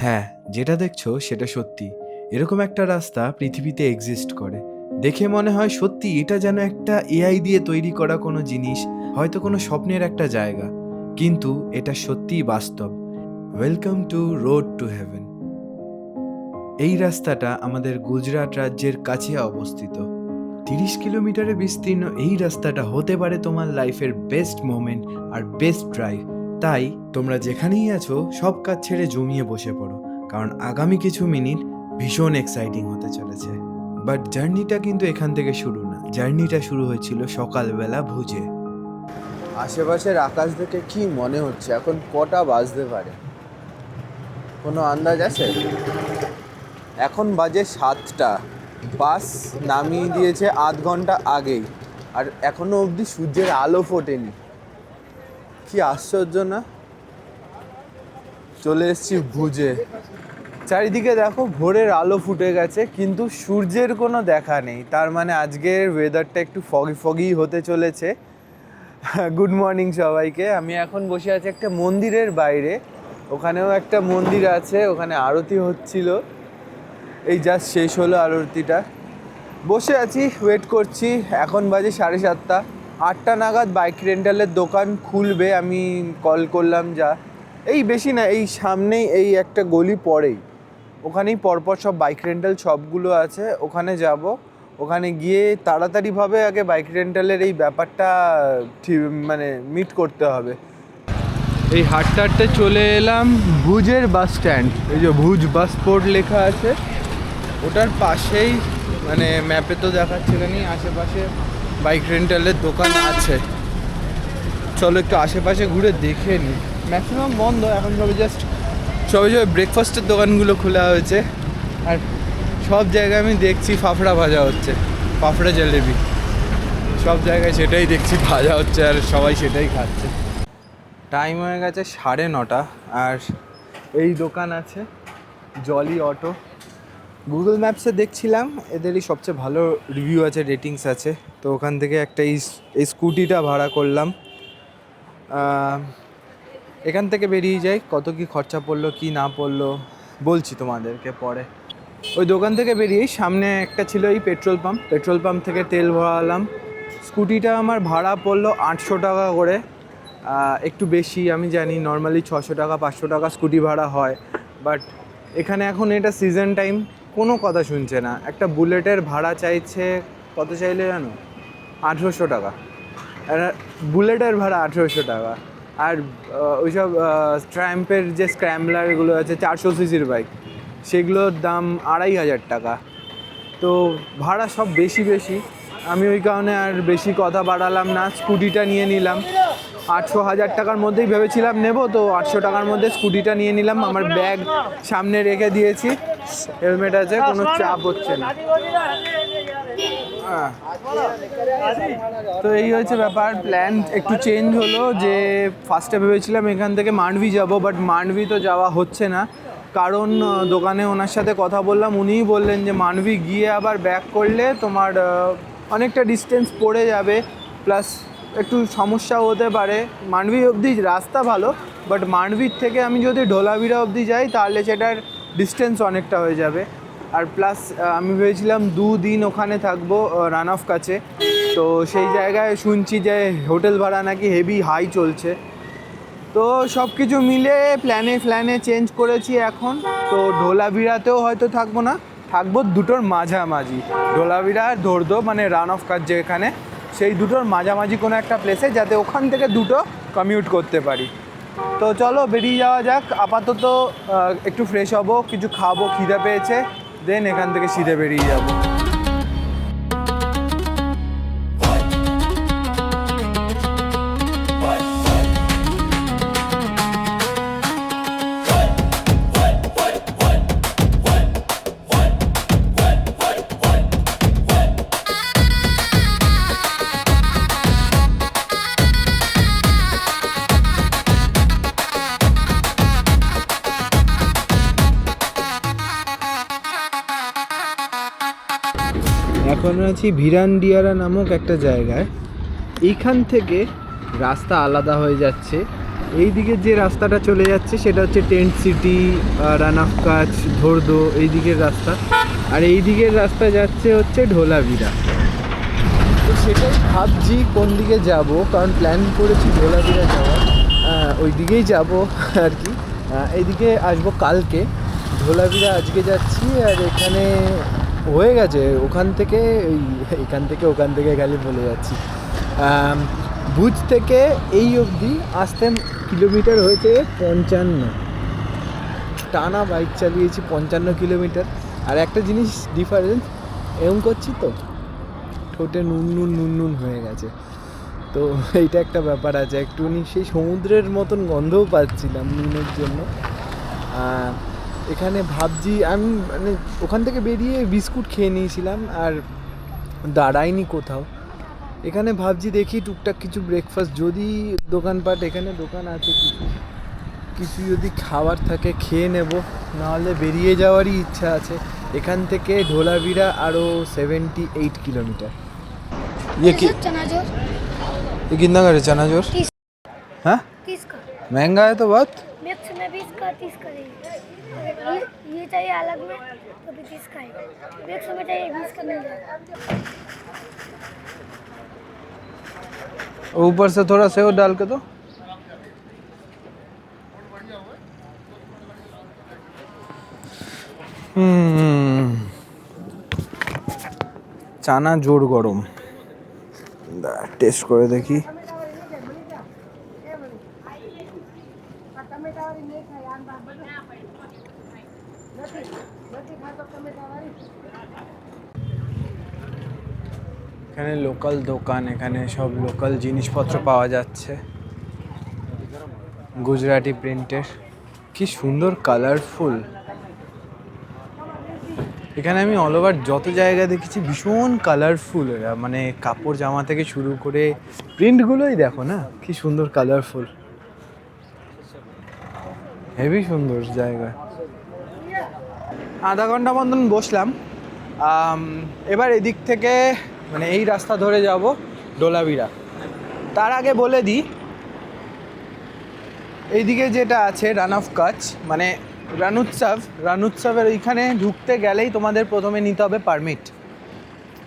হ্যাঁ, যেটা দেখছো সেটা সত্যি। এরকম একটা রাস্তা পৃথিবীতে এক্সিস্ট করে। দেখে মনে হয় সত্যি এটা যেন একটা এআই দিয়ে তৈরি করা কোনো জিনিস, হয়তো কোনো স্বপ্নের একটা জায়গা। কিন্তু এটা সত্যিই বাস্তব। Welcome to road to heaven. এই রাস্তাটা আমাদের গুজরাট রাজ্যের কাছে অবস্থিত। 30 কিলোমিটারের বিস্তীর্ণ এই রাস্তাটা হতে পারে তোমার লাইফের বেস্ট মোমেন্ট আর বেস্ট ড্রাইভ। তাই তোমরা যেখানেই আছো সব কাজ ছেড়ে জমিয়ে বসে পড়ো, কারণ আগামী কিছু মিনিট ভীষণ এক্সাইটিং হতে চলেছে। বাট জার্নিটা কিন্তু এখান থেকে শুরু না, জার্নিটা শুরু হয়েছিল সকালবেলা ভুজে। আশেপাশের আকাশ দেখে কি মনে হচ্ছে এখন কটা বাজতে পারে কোনো আন্দাজ আছে? এখন বাজে 7টা। বাস নামিয়ে দিয়েছে আধ ঘন্টা আগেই, আর এখনো অবধি সূর্যের আলো ফোটেনি। কি আশ্চর্য না? চলে এসেছি ভুজে। চারিদিকে দেখো ভোরের আলো ফুটে গেছে, কিন্তু সূর্যের কোনো দেখা নেই। তার মানে আজকের ওয়েদারটা একটু ফগি ফগি হতে চলেছে। গুড মর্নিং সবাইকে। আমি এখন বসে আছি একটা মন্দিরের বাইরে। ওখানেও একটা মন্দির আছে, ওখানে আরতি হচ্ছিল। এই জাস্ট শেষ হলো আরতিটা। বসে আছি, ওয়েট করছি। এখন বাজে 7:30। 8টা নাগাদ বাইক রেন্টালের দোকান খুলবে। আমি কল করলাম, যা এই বেশি না, এই সামনেই এই একটা গলি পরেই, ওখানেই পরপর সব বাইক রেন্টাল শপগুলো আছে। ওখানে যাব, ওখানে গিয়ে তাড়াতাড়িভাবে আগে বাইক রেন্টালের এই ব্যাপারটা মানে মিট করতে হবে। এই হাঁটতে হাঁটতে চলে এলাম ভুজের বাস স্ট্যান্ড। এই যে ভুজ বাস পোর্ট লেখা আছে, ওটার পাশেই, মানে ম্যাপে তো দেখাচ্ছে না, আশেপাশে বাইক রেন্টালের দোকান আছে। চলো একটু আশেপাশে ঘুরে দেখে নিই। ম্যাক্সিমাম বন্ধ এখন, সবে ব্রেকফাস্টের দোকানগুলো খোলা হয়েছে। আর সব জায়গায় আমি দেখছি ফাফড়া ভাজা হচ্ছে, ফাফড়া জলেবি। সব জায়গায় সেটাই দেখছি ভাজা হচ্ছে, আর সবাই সেটাই খাচ্ছে। টাইম হয়ে গেছে 9:30, আর এই দোকান আছে জলি অটো। গুগল ম্যাপসে দেখছিলাম এদেরই সবচেয়ে ভালো রিভিউ আছে, রেটিংস আছে। তো ওখান থেকে একটা এই স্কুটিটা ভাড়া করলাম। এখান থেকে বেরিয়ে যাই, কত কি খরচা পড়লো কি না পড়লো বলছি তোমাদেরকে পরে। ওই দোকান থেকে বেরিয়ে সামনে একটা ছিল এই পেট্রোল পাম্প থেকে তেল ভরালাম। স্কুটিটা আমার ভাড়া পড়লো 800 টাকা করে। একটু বেশি আমি জানি, নর্মালি 600 টাকা 500 টাকা স্কুটি ভাড়া হয়। বাট এখানে এখন এটা সিজন টাইম, কোনো কথা শুনছে না। একটা বুলেটের ভাড়া চাইছে, কত চাইলে জানো? 1800 টাকা। বুলেটের ভাড়া 1800 টাকা। আর ওইসব ট্র্যাম্পের যে স্ক্র্যাম্বলারগুলো আছে 400 সিসির বাইক, সেগুলোর দাম 2500 টাকা। তো ভাড়া সব বেশি বেশি। আমি ওই কারণে আর বেশি কথা বাড়ালাম না, স্কুটিটা নিয়ে নিলাম। 800-1000 টাকার মধ্যেই ভেবেছিলাম নেব, তো 800 টাকার মধ্যে স্কুটিটা নিয়ে নিলাম। আমার ব্যাগ সামনে রেখে দিয়েছি, হেলমেট আছে, কোনো চাপ হচ্ছে না। তো এই হচ্ছে ব্যাপার। প্ল্যান একটু চেঞ্জ হলো, যে ফার্স্টে ভেবেছিলাম এখান থেকে মান্ডভি যাব, বাট মান্ডভি তো যাওয়া হচ্ছে না। কারণ দোকানে ওনার সাথে কথা বললাম, উনিই বললেন যে মান্ডভি গিয়ে আবার ব্যাক করলে তোমার অনেকটা ডিস্টেন্স পড়ে যাবে, প্লাস একটু সমস্যাও হতে পারে। মান্ডভি অবধি রাস্তা ভালো, বাট মান্ডভির থেকে আমি যদি ঢোলাভিরা অবধি যাই তাহলে সেটার ডিস্টেন্স অনেকটা হয়ে যাবে। আর প্লাস আমি ভেবেছিলাম 2 দিন ওখানে থাকবো রান অফ কাছে। তো সেই জায়গায় শুনছি যে হোটেল ভাড়া নাকি হেভি হাই চলছে। তো সব কিছু মিলে প্ল্যানে চেঞ্জ করেছি এখন। তো ঢোলাভিরাতেও হয়তো থাকবো না, থাকবো দুটোর মাঝামাঝি। ঢোলাভিরা আর ধরদো, মানে রান অফ কাজ যেখানে, সেই দুটোর মাঝামাঝি কোনো একটা প্লেসে, যাতে ওখান থেকে দুটো কমিউট করতে পারি। তো চলো বেরিয়ে যাওয়া যাক। আপাতত একটু ফ্রেশ হব, কিছু খাবো, খিদে পেয়েছে, দেন এখান থেকে সিধে বেরিয়ে যাবো। এখন আছি ভিরানডিয়ারা নামক একটা জায়গায়। এইখান থেকে রাস্তা আলাদা হয়ে যাচ্ছে, এই দিকে যে রাস্তাটা চলে যাচ্ছে সেটা হচ্ছে টেন্ট সিটি, রান অফ কাচ, ধরদো এই দিকের রাস্তা। আর এই দিকের রাস্তা যাচ্ছে হচ্ছে ঢোলাভিরা। তো সেটাই ভাবছি কোন দিকে যাব, কারণ প্ল্যান করেছি ঢোলাভিরা যাওয়ার, ওই দিকেই যাব আর কি। এইদিকে আসবো কালকে, ঢোলাভিরা আজকে যাচ্ছি। আর এখানে হয়ে গেছে ওখান থেকে ওখান থেকে খালি বলে যাচ্ছি, ভুজ থেকে এই অবধি আসতে কিলোমিটার হয়েছে 55। টানা বাইক চালিয়েছি 55 কিলোমিটার। আর একটা জিনিস ডিফারেন্স, এরকম করছি তো ঠোঁটে নুন নুন নুন নুন হয়ে গেছে। তো এইটা একটা ব্যাপার আছে, একটুখানি সেই সমুদ্রের মতন গন্ধও পাচ্ছিলাম নুনের জন্য। এখানে ভাবছি আমি, মানে ওখান থেকে বেরিয়ে বিস্কুট খেয়ে নিয়েছিলাম আর দাঁড়াইনি কোথাও। এখানে ভাবছি দেখি টুকটাক কিছু ব্রেকফাস্ট, যদি দোকানপাট এখানে দোকান আছে কিছু যদি খাবার থাকে খেয়ে নেব, নাহলে বেরিয়ে যাওয়ারই ইচ্ছা আছে। এখান থেকে ঢোলাভিরা আরও 78 কিলোমিটার। ये चनाजोर ये कितना का है चनाजोर? 30 हाँ 30 का महंगा है तो बहुत। मिक्स में 20 का 30 का देंगे। ये चाहिए अलग में तो भी 30 का है, मिक्स में चाहिए 20 का मिल जाएगा। ऊपर से थोड़ा सेव डाल के दो। চানা জোর গরম, টেস্ট করে দেখি। এখানে লোকাল দোকান, এখানে সব লোকাল জিনিসপত্র পাওয়া যাচ্ছে, গুজরাটি প্রিন্টের। কি সুন্দর কালারফুল। এখানে আমি অল ওভার যত জায়গা দেখেছি ভীষণ কালারফুল এরা, মানে কাপড় জামা থেকে শুরু করে প্রিন্টগুলোই দেখো না কি সুন্দর কালারফুল, হেভি সুন্দর জায়গা। আধা ঘন্টা মতন বসলাম। এবার এদিক থেকে মানে এই রাস্তা ধরে যাব ঢোলাভিরা। তার আগে বলে দিই, এইদিকে যেটা আছে রান অফ কাচ মানে রানুৎসবের এইখানে ঢুকতে গেলেই তোমাদের প্রথমে নিতে হবে পারমিট।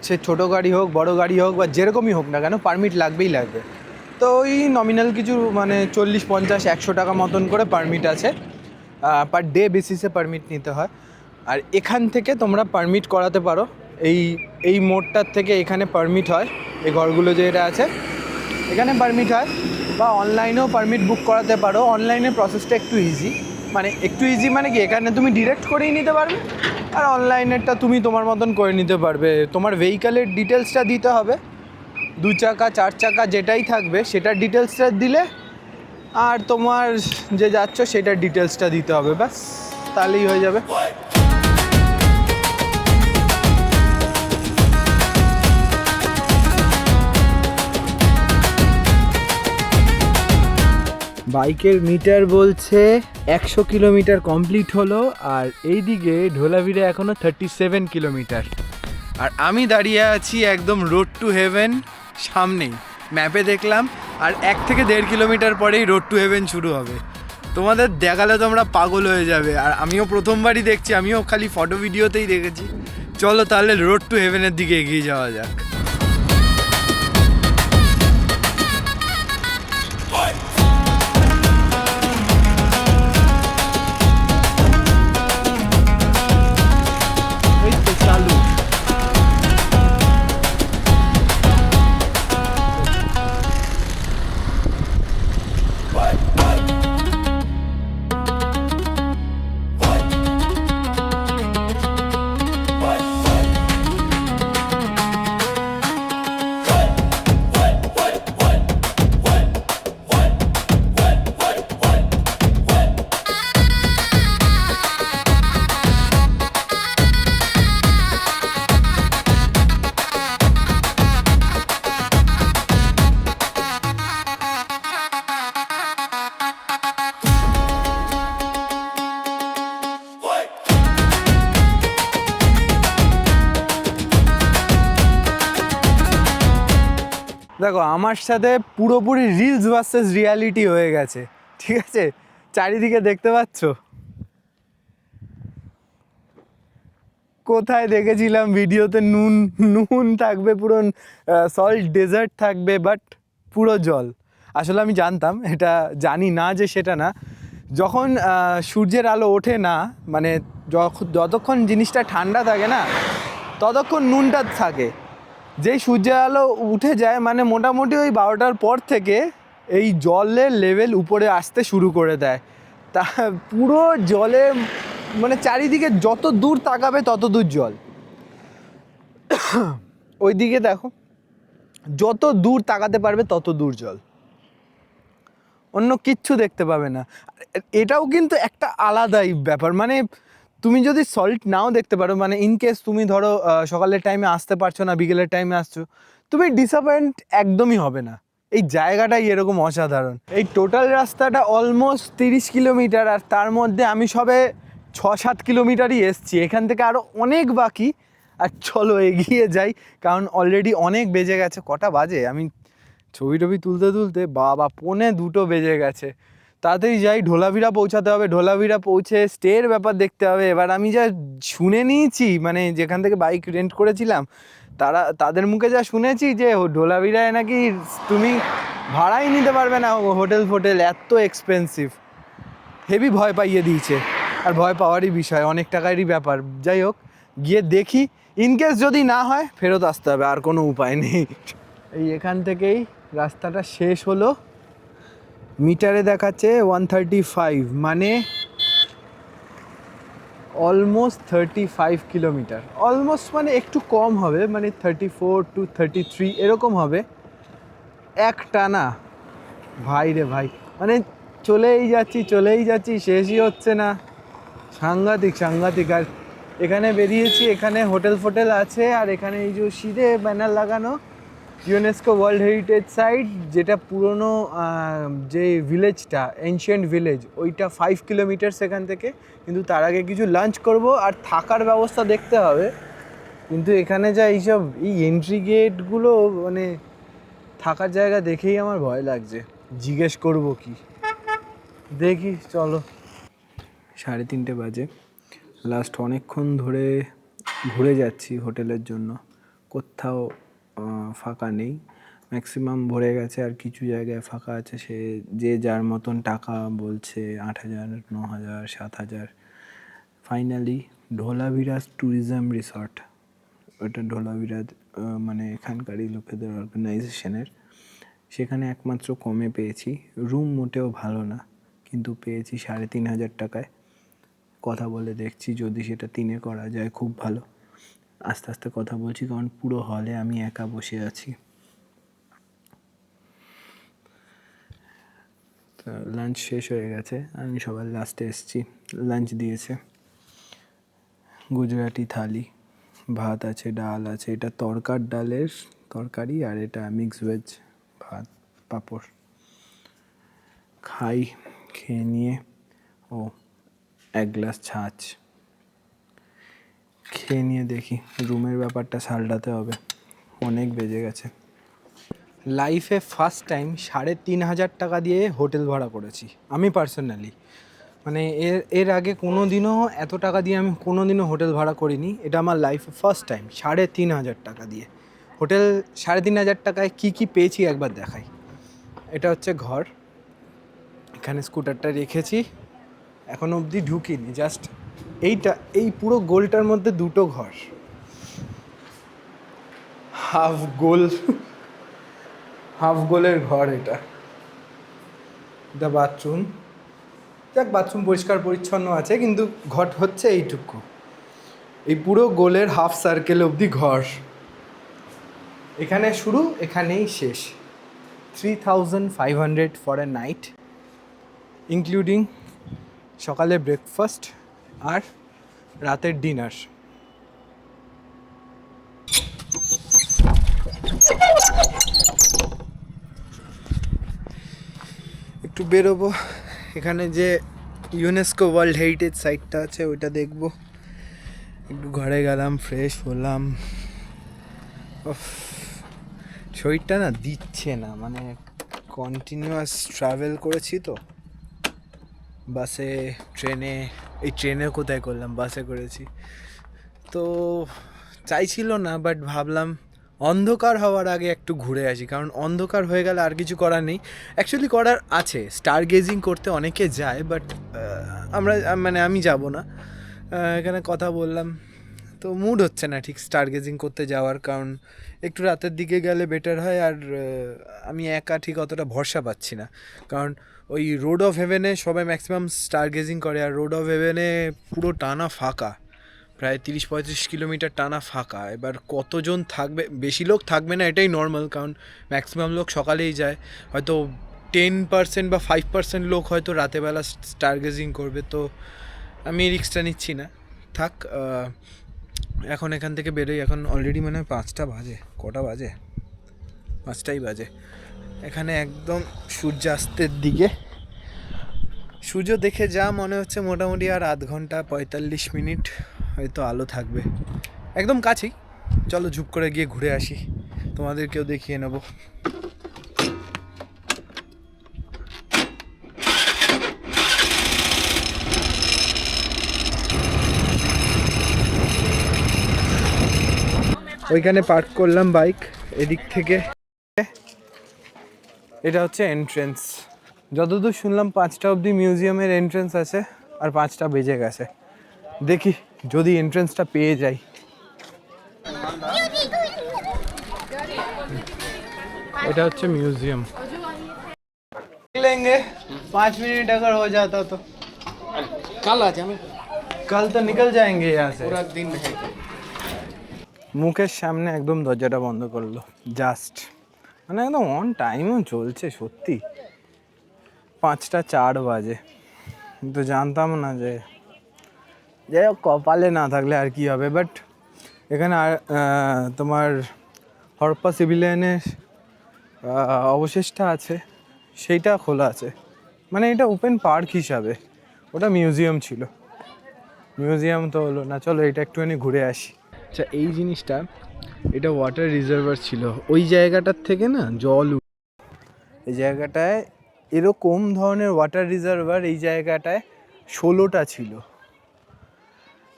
সে ছোটো গাড়ি হোক বড় গাড়ি হোক বা যেরকমই হোক না কেন, পারমিট লাগবেই লাগবে। তো ওই নমিনাল কিছু মানে 40, 50, 100 টাকা মতন করে পারমিট আছে, পার ডে বেসিসে পারমিট নিতে হয়। আর এখান থেকে তোমরা পারমিট করাতে পারো, এই মোড়টার থেকে এখানে পারমিট হয়, এই ঘরগুলো যেটা আছে এখানে পারমিট হয়, বা অনলাইনেও পারমিট বুক করাতে পারো। অনলাইনের প্রসেসটা একটু ইজি, মানে কি এখানে তুমি ডিরেক্ট করেই নিতে পারবে, আর অনলাইনেরটা তুমি তোমার মতন করে নিতে পারবে। তোমার ভেহিক্যালের ডিটেলসটা দিতে হবে, 2 চাকা 4 চাকা যেটাই থাকবে সেটার ডিটেলসটা দিলে, আর তোমার যে যাচ্ছ সেটার ডিটেলসটা দিতে হবে, ব্যাস তাহলেই হয়ে যাবে। বাইকের মিটার বলছে 100 কিলোমিটার কমপ্লিট হলো, আর এইদিকে ঢোলাভিরা এখনও 37 কিলোমিটার। আর আমি দাঁড়িয়ে আছি একদম রোড টু হেভেন সামনেই, ম্যাপে দেখলাম, আর 1 থেকে 1.5 কিলোমিটার পরেই রোড টু হেভেন শুরু হবে। তোমাদের দেখালে তোমরা পাগল হয়ে যাবে, আর আমিও প্রথমবারই দেখছি, আমিও খালি ফটো ভিডিওতেই দেখেছি। চলো তাহলে রোড টু হেভেনের দিকে এগিয়ে যাওয়া যাক। দেখো আমার সাথে পুরোপুরি রিলস ভার্সেস রিয়ালিটি হয়ে গেছে, ঠিক আছে, চারিদিকে দেখতে পাচ্ছ, কোথায় দেখেছিলাম ভিডিওতে নুন নুন থাকবে, পুরো সল্ট ডেজার্ট থাকবে, বাট পুরো জল। আসলে আমি জানতাম, এটা জানি না যে সেটা না। যখন সূর্যের আলো ওঠে না, মানে যতক্ষণ জিনিসটা ঠান্ডা থাকে না ততক্ষণ নুনটা থাকে। যেই সূর্যের আলো উঠে যায়, মানে মোটামুটি ওই 12টার পর থেকে এই জলের লেভেল উপরে আসতে শুরু করে দেয়। তা পুরো জলে, মানে চারিদিকে যত দূর তাকাবে তত দূর জল। ওই দিকে দেখো, যত দূর তাকাতে পারবে তত দূর জল, অন্য কিচ্ছু দেখতে পাবে না। এটাও কিন্তু একটা আলাদাই ব্যাপার, মানে তুমি যদি সল্ট নাও দেখতে পারো, মানে ইন কেস তুমি ধরো সকালের টাইমে আসতে পারছো না, বিকেলের টাইমে আসছো, তুমি ডিসঅ্যাপয়েন্ট একদমই হবে না। এই জায়গাটাই এরকম অসাধারণ। এই টোটাল রাস্তাটা অলমোস্ট 30 কিলোমিটার, আর তার মধ্যে আমি সবে 6-7 কিলোমিটারই এসছি, এখান থেকে আরও অনেক বাকি। আর চলো এগিয়ে যাই, কারণ অলরেডি অনেক বেজে গেছে। কটা বাজে, আমি ছবি টবি তুলতে তুলতে বাবা 1:45 বেজে গেছে। তাড়াতাড়ি যাই, ঢোলাভিরা পৌঁছাতে হবে, ঢোলাভিরা পৌঁছে স্টের ব্যাপার দেখতে হবে। এবার আমি যা শুনে নিয়েছি, মানে যেখান থেকে বাইক রেন্ট করেছিলাম তাদের মুখে যা শুনেছি যে ঢোলাভিরায় নাকি তুমি ভাড়াই নিতে পারবে না, হোটেল ফোটেল এত এক্সপেন্সিভ। হেভি ভয় পাইয়ে দিয়েছে, আর ভয় পাওয়ারই বিষয়, অনেক টাকারই ব্যাপার। যাই হোক, গিয়ে দেখি, ইনকেস যদি না হয় ফেরত আসতে হবে, আর কোনো উপায় নেই। এই এখান থেকেই রাস্তাটা শেষ হলো, মিটারে দেখাচ্ছে 135, মানে অলমোস্ট 35 কিলোমিটার। অলমোস্ট মানে একটু কম হবে, মানে 34 to 33 এরকম হবে এক টানা। ভাই রে ভাই, মানে চলেই যাচ্ছি, শেষই হচ্ছে না। সাংঘাতিক সাংঘাতিক। আর এখানে বেরিয়েছি, এখানে হোটেল ফোটেল আছে, আর এখানে এই যে সিধে ব্যানার লাগানো ইউনেস্কো ওয়ার্ল্ড হেরিটেজ সাইট, যেটা পুরনো যে ভিলেজটা, এনশিয়েন্ট ভিলেজ, ওইটা 5 কিলোমিটার সেখান থেকে। কিন্তু তার আগে কিছু লাঞ্চ করব, আর থাকার ব্যবস্থা দেখতে হবে। কিন্তু এখানে যা এইসব এই এন্ট্রি গেটগুলো, মানে থাকার জায়গা দেখেই আমার ভয় লাগছে। জিজ্ঞেস করব কি, দেখি চলো। 3:30 বাজে, লাস্ট অনেকক্ষণ ধরে ঘুরে যাচ্ছি হোটেলের জন্য, কোথাও ফাঁকা নেই, ম্যাক্সিমাম ভরে গেছে, আর কিছু জায়গায় ফাঁকা আছে। সে যে যার মতন টাকা বলছে, 8,000, 9,000, 7,000। ফাইনালি ঢোলাভিরা ট্যুরিজম রিসর্ট, ওটা ঢোলাভিরা মানে এখানকারই লোকেদের অর্গানাইজেশনের, সেখানে একমাত্র কমে পেয়েছি। রুম মোটেও ভালো না, কিন্তু পেয়েছি 3,500 টাকায়। কথা বলে দেখছি, যদি সেটা 3-এ করা যায় খুব ভালো। আস্তে আস্তে কথা বলছি, কারণ পুরো হলে আমি একা বসে আছি। তো লাঞ্চ শেষ হয়ে গেছে, আমি সবার লাস্টে এসেছি। লাঞ্চ দিয়েছে গুজরাটি থালি, ভাত আছে, ডাল আছে, এটা তরকার ডালের তরকারি, আর এটা মিক্স ভেজ ভাত, পাঁপড়। খাই, খেয়ে নিয়ে এক গ্লাস ছাঁচ খেয়ে নিয়ে দেখি রুমের ব্যাপারটা সামলাতে হবে, অনেক বেজে গেছে। লাইফে ফার্স্ট টাইম 3,500 টাকা দিয়ে হোটেল ভাড়া করেছি আমি পার্সোনালি। মানে এর আগে কোনো দিনও এত টাকা দিয়ে আমি কোনো দিনও হোটেল ভাড়া করিনি। এটা আমার লাইফে ফার্স্ট টাইম 3,500 টাকা দিয়ে হোটেল। 3,500 টাকায় কী পেয়েছি একবার দেখাই। এটা হচ্ছে ঘর, এখানে স্কুটারটা রেখেছি, এখনো অবধি ঢুকিনি। জাস্ট এই পুরো গোলটার মধ্যে 2টো ঘর, হাফ গোলের ঘর। এটা বাথরুম, যাক বাথরুম পরিষ্কার পরিচ্ছন্ন আছে, কিন্তু ঘর হচ্ছে এইটুকু। এই পুরো গোলের হাফ সার্কেল অবধি ঘর, এখানে শুরু এখানেই শেষ। 3,500 ফর এ নাইট, ইনক্লুডিং সকালে ব্রেকফাস্ট আর রাতের ডিনার। একটু বেরোবো, এখানে যে ইউনেস্কো ওয়ার্ল্ড হেরিটেজ সাইটটা আছে ওইটা দেখবো। একটু ঘরে গেলাম, ফ্রেশ হলাম। শরীরটা না দিচ্ছে না, মানে কন্টিনিউয়াস ট্রাভেল করেছি তো, বাসে, ট্রেনে, এই ট্রেনে কোথায় করলাম, বাসে করেছি। তো চাইছিল না, বাট ভাবলাম অন্ধকার হওয়ার আগে একটু ঘুরে আসি, কারণ অন্ধকার হয়ে গেলে আর কিছু করার নেই। অ্যাকচুয়ালি করার আছে, স্টার গেজিং করতে অনেকে যায়, বাট আমি যাব না। এখানে কথা বললাম, তো মুড হচ্ছে না ঠিক স্টার গেজিং করতে যাওয়ার, কারণ একটু রাতের দিকে গেলে বেটার হয়। আর আমি একা ঠিক অতটা ভরসা পাচ্ছি না, কারণ ওই রোড অফ হেভেনে সবাই ম্যাক্সিমাম স্টার গেজিং করে, আর রোড অফ হেভেনে পুরো টানা ফাঁকা, প্রায় 30-35 কিলোমিটার টানা ফাঁকা। এবার কতজন থাকবে, বেশি লোক থাকবে না এটাই নর্মাল, কারণ ম্যাক্সিমাম লোক সকালেই যায়। হয়তো 10% বা 5% লোক হয়তো রাতেবেলা স্টার গেজিং করবে। তো আমি রিস্কটা নিচ্ছি না, থাক। এখন এখান থেকে বেরোই। এখন অলরেডি মানে 5টা বাজে, কটা বাজে, 5টাই বাজে। এখানে একদম সূর্যাস্তের দিকে, সূর্য দেখে যা মনে হচ্ছে মোটামুটি আর আধ ঘন্টা 45 মিনিট হয়তো আলো থাকবে, একদম কাছেই। চলো ঝুপ করে গিয়ে ঘুরে আসি, তোমাদেরকেও দেখিয়ে নেব। ওইখানে পার্ক করলাম বাইক, এদিক থেকে। এটা হচ্ছে এন্ট্রেন্স। যতদূর শুনলাম 5টা অবধি মিউজিয়ামের এন্ট্রেন্স আছে, আর 5টা বেজে গেছে। দেখি যদি এন্ট্রেন্সটা পেয়ে যাই। এটা হচ্ছে म्यूजियम। लेंगे 5 मिनट अगर हो जाता तो। कल आ जाए कल तो निकल जाएंगे यहाँ से। पूरा दिन है। মুখের সামনে একদম দরজাটা বন্ধ করলো জাস্ট, মানে একদম অন টাইমও চলছে সত্যি। 5টা 4 বাজে, কিন্তু জানতাম না যে যাই হোক, কপালে না থাকলে আর কি হবে। বাট এখানে তোমার হরপ্পা সিভিলিয়ানের অবশেষটা আছে, সেইটা খোলা আছে। মানে এটা ওপেন পার্ক হিসাবে, ওটা মিউজিয়াম ছিল। মিউজিয়াম তো হলো না, চলো এটা একটুখানি ঘুরে আসি। আচ্ছা, এই জিনিসটা, এটা ওয়াটার রিজার্ভার ছিল। ওই জায়গাটার থেকে না জল এই জায়গাটায় এরকম ধরনের ওয়াটার রিজার্ভার এই জায়গাটায় 16টা ছিল।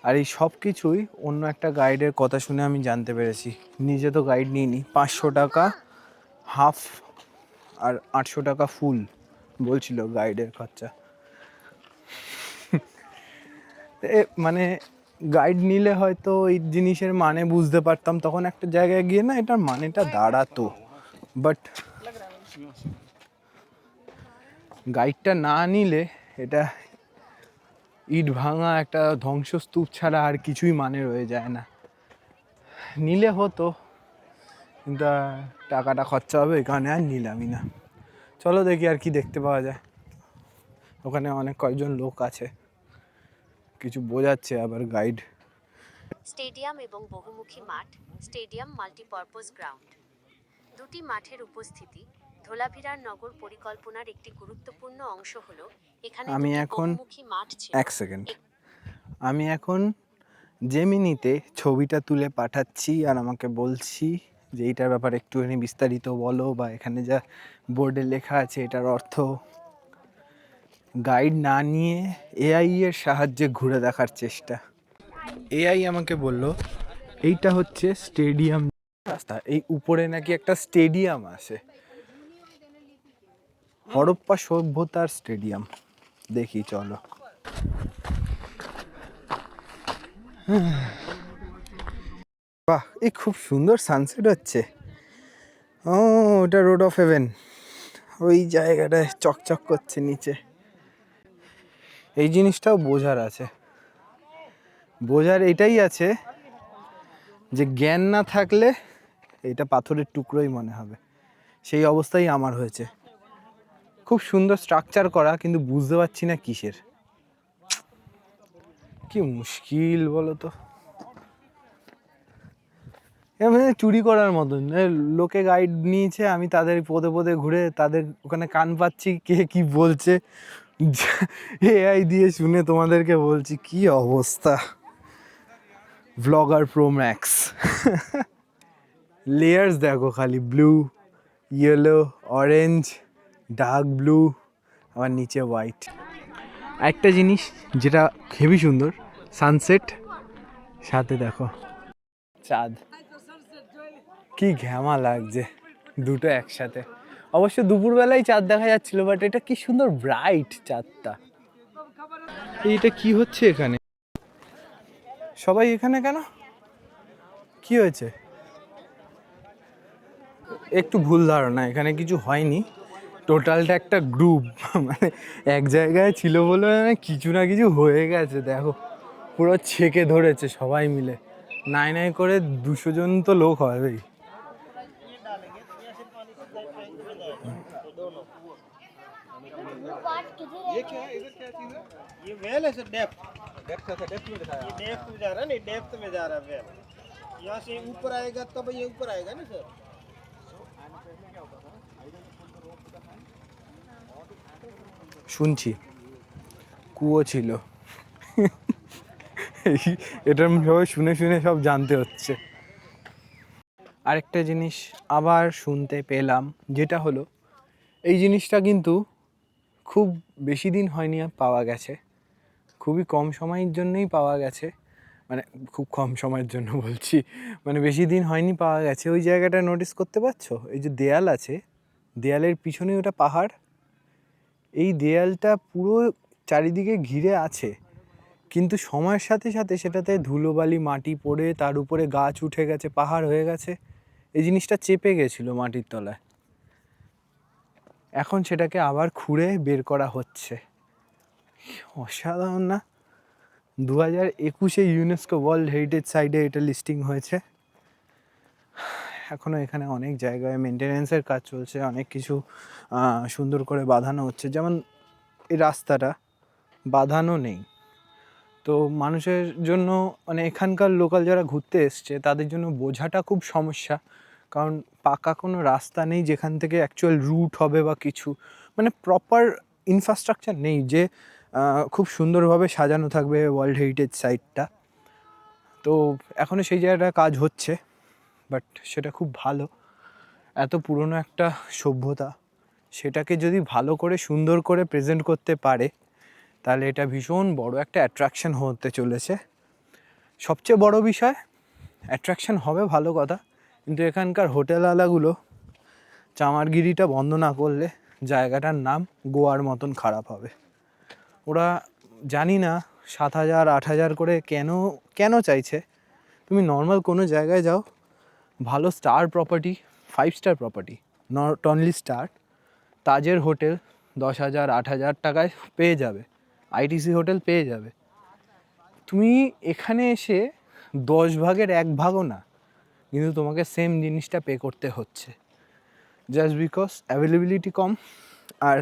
আর এই সব কিছুই অন্য একটা গাইডের কথা শুনে আমি জানতে পেরেছি, নিজে তো গাইড নিইনি। 500 টাকা হাফ আর 800 টাকা ফুল বলছিল গাইডের খরচা। মানে গাইড নিলে হয়তো এই জিনিসের মানে বুঝতে পারতাম, তখন একটা জায়গায় গিয়ে না এটার মানেটা দাঁড়াতো। বাট গাইডটা না নিলে এটা ইট ভাঙা একটা ধ্বংসস্তূপ ছাড়া আর কিছুই মানে রয়ে যায় না। নিলে হতো, কিন্তু টাকাটা খরচা হবে, এই কারণে আর নিলামই না। চলো দেখি আর কি দেখতে পাওয়া যায়। ওখানে অনেক কয়েকজন লোক আছে, কিছু বোঝাচ্ছে আবার গাইড। স্টেডিয়াম এবং বহুমুখী মাঠ। Stadium multipurpose ground. দুটি মাঠের উপস্থিতি ধোলাভিরার নগর পরিকল্পনার একটি গুরুত্বপূর্ণ অংশ হলো এখানে আমি দুটি এখন বহুমুখী মাঠ ছিল। এক সেকেন্ড, আমি এখন জেমিনিতে ছবিটা তুলে পাঠাচ্ছি আর আমাকে বলছি যে এইটার ব্যাপারে একটুখানি বিস্তারিত বলো, বা এখানে যা বোর্ডে লেখা আছে এটার অর্থ। গাইড না নিয়ে এআই এর সাহায্যে ঘুরে দেখার চেষ্টা। এআই আমাকে বলল এইটা হচ্ছে স্টেডিয়াম রাস্তা, এই উপরে নাকি একটা স্টেডিয়াম আছে, হরপ্পা সভ্যতার স্টেডিয়াম। দেখি চলো। বাহ, এই খুব সুন্দর সানসেট হচ্ছে। ও, ওটা রোড অফ হেভেন, ওই জায়গাটায় চকচক করছে নিচে। এই জিনিসটাও বোঝার আছে, বোঝার এটাই আছে যে জ্ঞান না থাকলে এটা পাথরের টুকরোই মনে হবে। সেই অবস্থাই আমার হয়েছে। খুব সুন্দর স্ট্রাকচার করা, কিন্তু বুঝতে পারছি না কিসের। কি মুশকিল বলো তো, এমনি চুরি করার মতন। লোকে গাইড নিয়েছে, আমি তাদের পদে পদে ঘুরে তাদের ওখানে কান পাচ্ছি কে কি বলছে, এআই দিয়ে শুনে তোমাদেরকে বলছি। কি অবস্থা। Blogger pro max. লেয়ার্স দেখো খালি, blue, yellow, orange, dark blue, আবার নিচে হোয়াইট। একটা জিনিস যেটা হেভি সুন্দর, সানসেট, সাথে দেখো চাঁদ, কি ঘ্যামা লাগছে দুটো একসাথে। অবশ্য দুপুরবেলায় চাঁদ দেখা যাচ্ছিল, বাট এটা কি সুন্দর ব্রাইট চাঁদটা। এইটা কি হচ্ছে এখানে? সবাই এখানে কেন, কি হয়েছে? একটু ভুল ধারণা, এখানে কিছু হয়নি, টোটালটা একটা গ্রুপ, মানে এক জায়গায় ছিল বলে কিছু না কিছু হয়ে গেছে। দেখো পুরো ছেকে ধরেছে সবাই মিলে, নাই নাই করে 200 জন তো লোক হবেই। ये वेल है सर, डेप्थ डेप्थ में दिखाया, ये डेप्थ में जा रहा है ना, डेप्थ में जा रहा है वेल। यहाँ से ऊपर आएगा तब ये ऊपर आएगा ना सर। শুনছি কুয়ো ছিল, এটা সবাই শুনে শুনে সব জানতে হচ্ছে। আরেকটা জিনিস আবার শুনতে পেলাম, যেটা হলো এই জিনিসটা কিন্তু খুব বেশি দিন হয়নি পাওয়া গেছে, খুবই কম সময়ের জন্যই পাওয়া গেছে, মানে খুব কম সময়ের জন্য বলছি, মানে বেশি দিন হয়নি পাওয়া গেছে। ওই জায়গাটা নোটিস করতে পারছো, এই যে দেয়াল আছে, দেয়ালের পিছনে ওটা পাহাড়, এই দেয়ালটা পুরো চারিদিকে ঘিরে আছে, কিন্তু সময়ের সাথে সাথে সেটাতে ধুলোবালি মাটি পড়ে তার উপরে গাছ উঠে গেছে, পাহাড় হয়ে গেছে, এই জিনিসটা চেপে গেছিলো মাটির তলায়। এখন সেটাকে আবার খুঁড়ে বের করা হচ্ছে। অসাধারণ না? 2021-এ ইউনেস্কো ওয়ার্ল্ড হেরিটেজ সাইটে এটা লিস্টিং হয়েছে। এখনও এখানে অনেক জায়গায় মেনটেনেন্সের কাজ চলছে, অনেক কিছু সুন্দর করে বাঁধানো হচ্ছে। যেমন এই রাস্তাটা বাঁধানো নেই, তো মানুষের জন্য, মানে এখানকার লোকাল যারা ঘুরতে এসছে তাদের জন্য বোঝাটা খুব সমস্যা, কারণ পাকা কোনো রাস্তা নেই যেখান থেকে অ্যাকচুয়াল রুট হবে বা কিছু, মানে প্রপার ইনফ্রাস্ট্রাকচার নেই যে খুব সুন্দরভাবে সাজানো থাকবে ওয়ার্ল্ড হেরিটেজ সাইটটা। তো এখনও সেই জায়গাটা কাজ হচ্ছে, বাট সেটা খুব ভালো। এত পুরনো একটা সভ্যতা, সেটাকে যদি ভালো করে সুন্দর করে প্রেজেন্ট করতে পারে তাহলে এটা ভীষণ বড় একটা অ্যাট্রাকশন হতে চলেছে। সবচেয়ে বড় বিষয়, অ্যাট্রাকশন হবে ভালো কথা, কিন্তু এখানকার হোটেলওয়ালাগুলো চামারগিরিটা বন্ধ না করলে জায়গাটার নাম গোয়ার মতন খারাপ হবে। ওরা জানি না 7,000 8,000 করে কেন চাইছে। তুমি নর্মাল কোনো জায়গায় যাও, ভালো star property, 5 star property, not only star, তাজের হোটেল 10,000 8,000 টাকায় পেয়ে যাবে, আইটিসি হোটেল পেয়ে যাবে। তুমি এখানে এসে 10 ভাগের 1 ভাগও না, কিন্তু তোমাকে সেম জিনিসটা পে করতে হচ্ছে, জাস্ট বিকজ অ্যাভেলেবিলিটি কম আর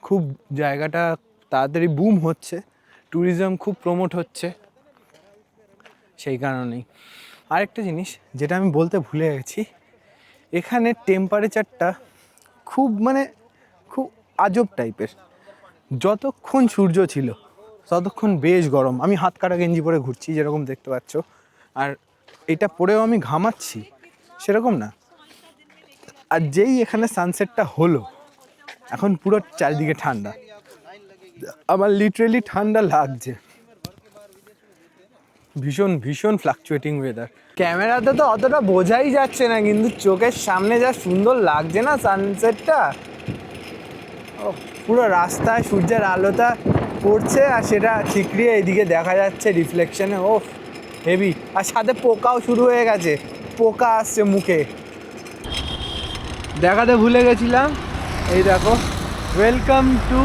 খুব জায়গাটা তাড়াতাড়ি বুম হচ্ছে, ট্যুরিজম খুব প্রমোট হচ্ছে, সেই কারণেই। আরেকটা জিনিস যেটা আমি বলতে ভুলে গেছি, এখানে টেম্পারেচারটা খুব খুব আজব টাইপের। যতক্ষণ সূর্য ছিল ততক্ষণ বেশ গরম, আমি হাত কাটা গেঞ্জি পরে ঘুরছি যেরকম দেখতে পাচ্ছ, আর এটা পরেও আমি ঘামাচ্ছি সেরকম না। আর যেই এখানে সানসেটটা হলো, এখন পুরো চারিদিকে ঠান্ডা, আমার লিটারেলি ঠান্ডা লাগছে, ভীষণ ভীষণ ফ্লাকচুয়েটিং ওয়েদার। ক্যামেরাতে তো অতটা বোঝাই যাচ্ছে না, কিন্তু চোখের সামনে যা সুন্দর লাগছে না সানসেটটা, ও পুরো রাস্তায় সূর্যের আলোটা পড়ছে আর সেটা ঠিকরিয়ে এদিকে দেখা যাচ্ছে রিফ্লেকশনে, ও হেভি। আর সাথে পোকাও শুরু হয়ে গেছে, পোকা আসছে মুখে। দেখাতে ভুলে গেছিলাম, এই দেখো, welcome to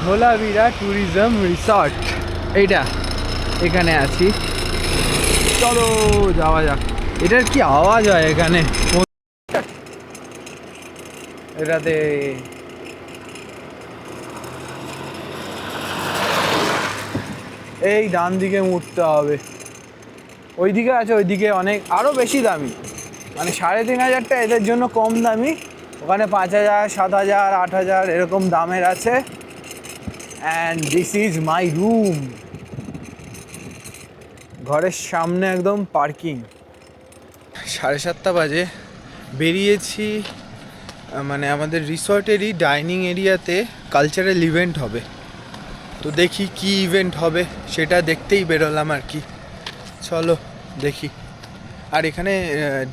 Dholavira tourism resort, এইটা এখানে আছি, চলো যাওয়া যাক। এটার কি আওয়াজ হয় এখানে, এটাতে এই ডান দিকে মুড়তে হবে, ওইদিকে আছে, ওইদিকে অনেক আরও বেশি দামি, মানে 3,500টা এদের জন্য কম দামি, ওখানে 5,000 7,000 8,000 এরকম দামের আছে। And this is my room, ঘরের সামনে একদম পার্কিং। 7:30 বাজে, বেরিয়েছি, মানে আমাদের রিসর্টেরই ডাইনিং এরিয়াতে কালচারাল ইভেন্ট হবে, তো দেখি কি ইভেন্ট হবে সেটা দেখতেই বেরোলাম আর কি। চলো দেখি। আর এখানে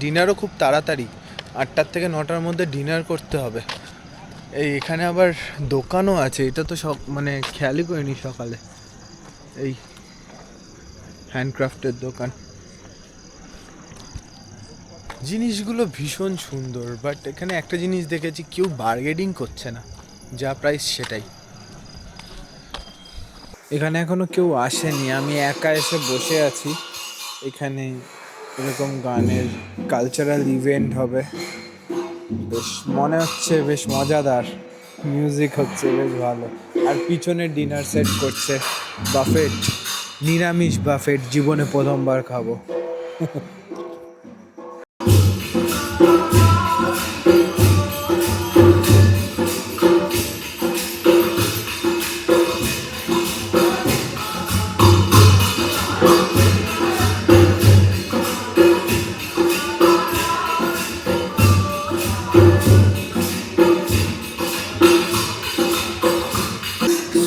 ডিনারও খুব তাড়াতাড়ি, 8টার থেকে 9টার মধ্যে ডিনার করতে হবে। এখানে আবার দোকানও আছে, এটা তো সব মানে খেয়ালই করিনি সকালে। এই হ্যান্ডক্রাফটের দোকান, জিনিসগুলো ভীষণ সুন্দর। বাট এখানে একটা জিনিস দেখেছি, কেউ বার্গেনিং করছে না, যা প্রাইস সেটাই। এখানে এখনো কেউ আসেনি, আমি একা এসে বসে আছি। এখানে এরকম গানের কালচারাল ইভেন্ট হবে, বেশ মনে হচ্ছে বেশ মজাদার, মিউজিক হচ্ছে বেশ ভালো। আর পিছনে ডিনার সেট করছে, বাফেট, নিরামিষ বাফেট, জীবনে প্রথমবার খাবো।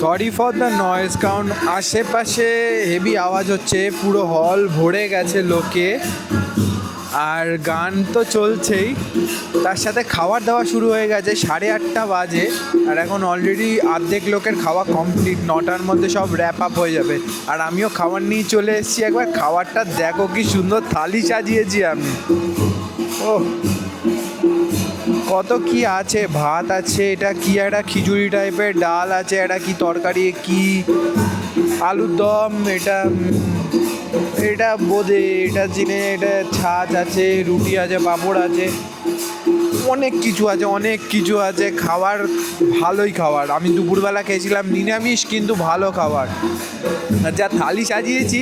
সরি ফর দ্য নয়েজ, কারণ আশেপাশে হেভি আওয়াজ হচ্ছে, পুরো হল ভরে গেছে লোকে, আর গান তো চলছেই, তার সাথে খাবার দাওয়া শুরু হয়ে গেছে। 8:30 বাজে, আর এখন অলরেডি অর্ধেক লোকের খাওয়া কমপ্লিট, 9টার মধ্যে সব র্যাপ আপ হয়ে যাবে। আর আমিও খাবার নিয়ে চলে এসেছি। একবার খাবারটা দেখো কি সুন্দর থালি সাজিয়েছি আমি। ও কত কি আছে, ভাত আছে, এটা কি একটা খিচুড়ি টাইপের, ডাল আছে, এটা কি তরকারি, কি আলুর দম, এটা বোঁদে, এটা চিনে, এটা ছাঁচ আছে, রুটি আছে, পাঁপড় আছে, অনেক কিছু আছে, অনেক কিছু আছে। খাবার ভালোই খাবার। আমি দুপুরবেলা খেয়েছিলাম নিরামিষ, কিন্তু ভালো খাবার। আর যা থালি সাজিয়েছি,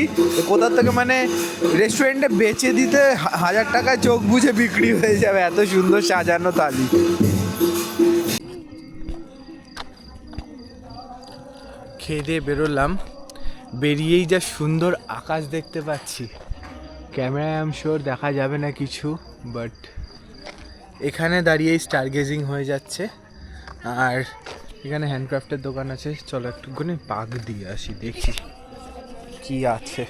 কোথার থেকে মানে রেস্টুরেন্টে বেচে দিতে 1000 টাকায় চোখ বুজে বিক্রি হয়ে যাবে, এত সুন্দর সাজানো থালি। খেয়ে দিয়ে বেরোলাম, বেরিয়েই যা সুন্দর আকাশ দেখতে পাচ্ছি, ক্যামেরায় আই এম শিওর দেখা যাবে না কিছু, বাট এখানে দাঁড়িয়েই স্টার গেজিং হয়ে যাচ্ছে। আর এখানে হ্যান্ডক্রাফটের দোকান আছে, চলো একটুখানি পাক দিয়ে আসি, দেখি কি আছে।